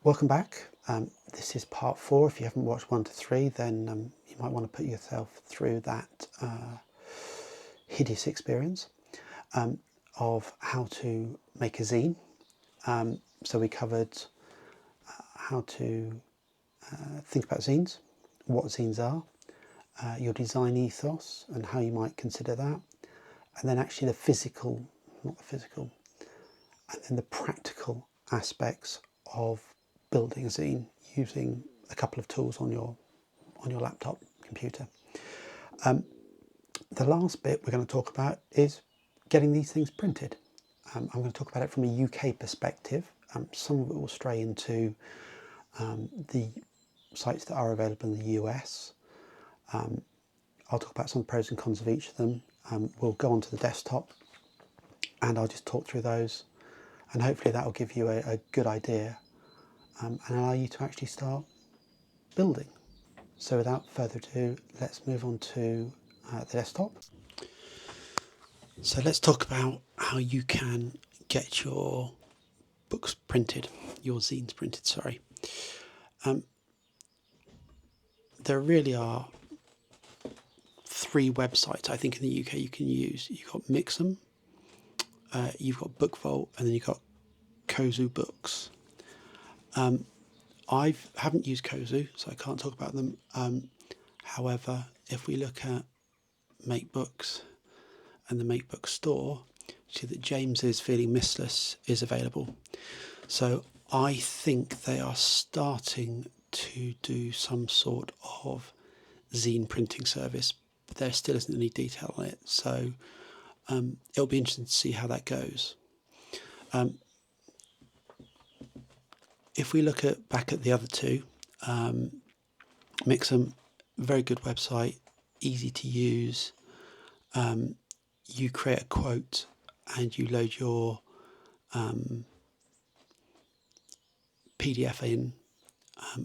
Welcome back. This is part 4. If you haven't watched 1 to 3, then you might want to put yourself through that hideous experience of how to make a zine. So we covered how to think about zines, what zines are, your design ethos and how you might consider that, and then actually the physical, not the physical, and then the practical aspects of building a zine using a couple of tools on your laptop computer. The last bit we're going to talk about is getting these things printed. I'm going to talk about it from a UK perspective. Some of it will stray into the sites that are available in the US. I'll talk about some pros and cons of each of them. We'll go onto the desktop and I'll just talk through those, and hopefully that will give you a good idea and allow you to actually start building. So without further ado, let's move on to the desktop. So let's talk about how you can get your books printed, your zines printed, sorry. There really are 3 websites I think in the UK you can use. You've got Mix'em, you've got BookVault, and then you've got Kase Books. I haven't used Kase, so I can't talk about them. However, if we look at MakeBooks and the MakeBook store, see that James's Feeling Mistless is available. So I think they are starting to do some sort of zine printing service, but there still isn't any detail on it. So it'll be interesting to see how that goes. If we look back at the other 2, Mix'em, very good website, easy to use. You create a quote and you load your PDF in,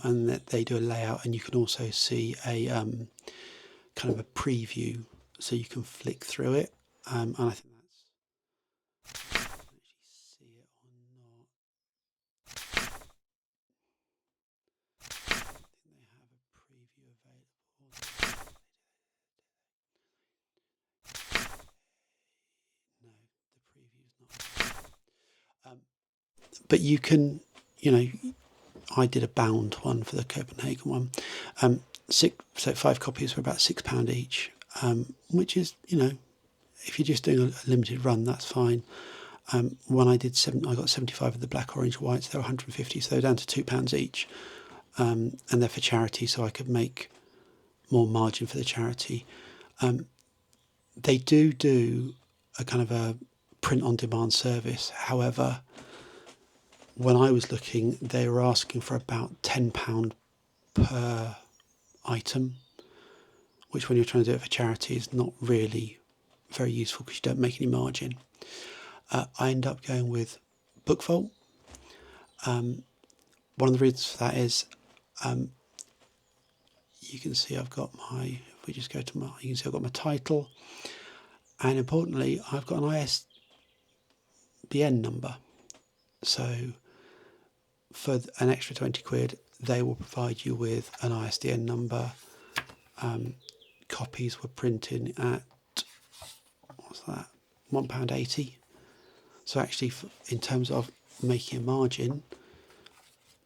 and they do a layout, and you can also see a kind of a preview, so you can flick through it. And I think that's, I can actually see it or not. I think they have a preview available. No, the preview's not. But you can, I did a bound one for the Copenhagen one. So 5 copies for about £6 each, which is, if you're just doing a limited run, that's fine. When I did I got 75 of the black, orange, whites. They were 150, so they're down to £2 each, and they're for charity, so I could make more margin for the charity. They do a kind of a print-on-demand service. However, when I was looking, they were asking for about £10 per item, which when you're trying to do it for charity is not really very useful because you don't make any margin. I end up going with BookVault. One of the reasons for that is you can see I've got if we just go to you can see I've got my title, and importantly I've got an ISBN number. So for an extra 20 quid, they will provide you with an ISBN number. Copies were printing at, what's that, £1.80. So actually, in terms of making a margin,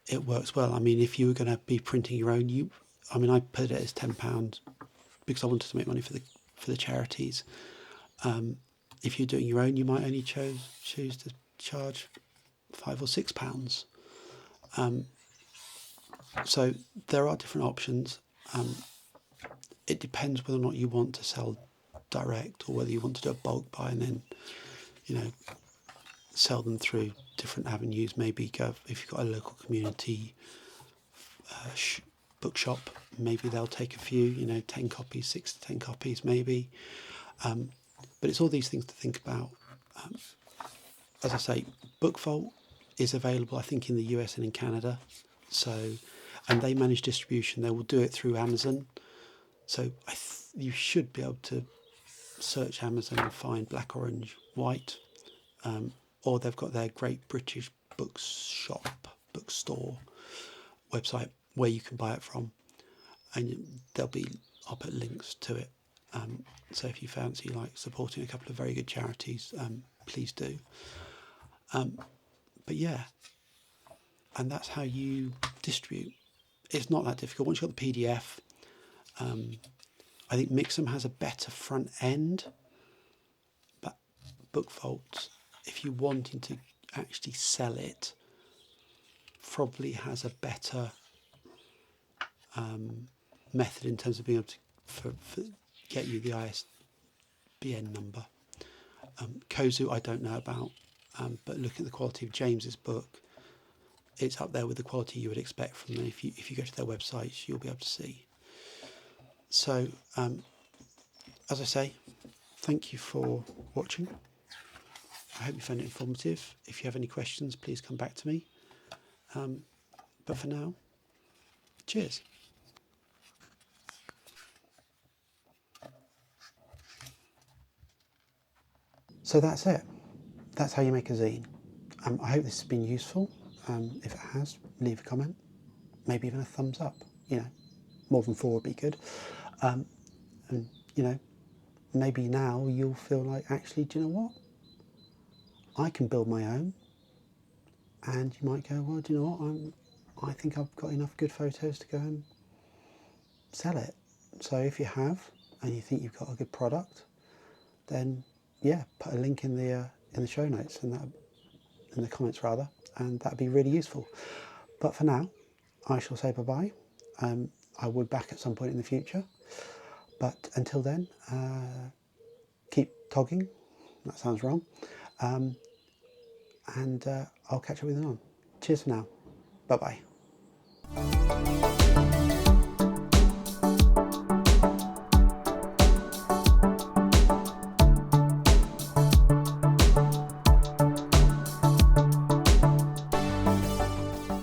it works well. I mean, if you were going to be printing your own, I put it as £10 because I wanted to make money for the charities. If you're doing your own, you might only choose to charge £5 or £6. So there are different options. It depends whether or not you want to sell direct or whether you want to do a bulk buy and then, sell them through different avenues. Maybe if you've got a local community bookshop, maybe they'll take a few, 10 copies, 6 to 10 copies maybe. But it's all these things to think about. As I say, BookVault is available, I think, in the US and in Canada. So, and they manage distribution. They will do it through Amazon. So you should be able to search Amazon and find black, orange, white. Or they've got their Great British bookstore, website where you can buy it from, and I'll put links to it. So if you fancy like supporting a couple of very good charities, please do. But yeah, and that's how you distribute. It's not that difficult. Once you've got the PDF, I think Mixam has a better front end, but BookVault, if you're wanting to actually sell it, probably has a better method in terms of being able to for get you the ISBN number. Kozu I don't know about, but looking at the quality of James's book, it's up there with the quality you would expect from them. If you go to their websites, you'll be able to see. So, as I say, thank you for watching. I hope you found it informative. If you have any questions, please come back to me. But for now, cheers. So that's it. That's how you make a zine. I hope this has been useful. If it has, leave a comment, maybe even a thumbs up. You know, more than 4 would be good. And you know, maybe now you'll feel like, actually, do you know what? I can build my own. And you might go, well, do you know what? I think I've got enough good photos to go and sell it. So if you have, and you think you've got a good product, then yeah, put a link in the show notes and that, in the comments rather, and that'd be really useful. But for now, I shall say bye-bye. I will be back at some point in the future, but until then, keep togging. That sounds wrong. And I'll catch up with you on. Cheers for now. Bye-bye.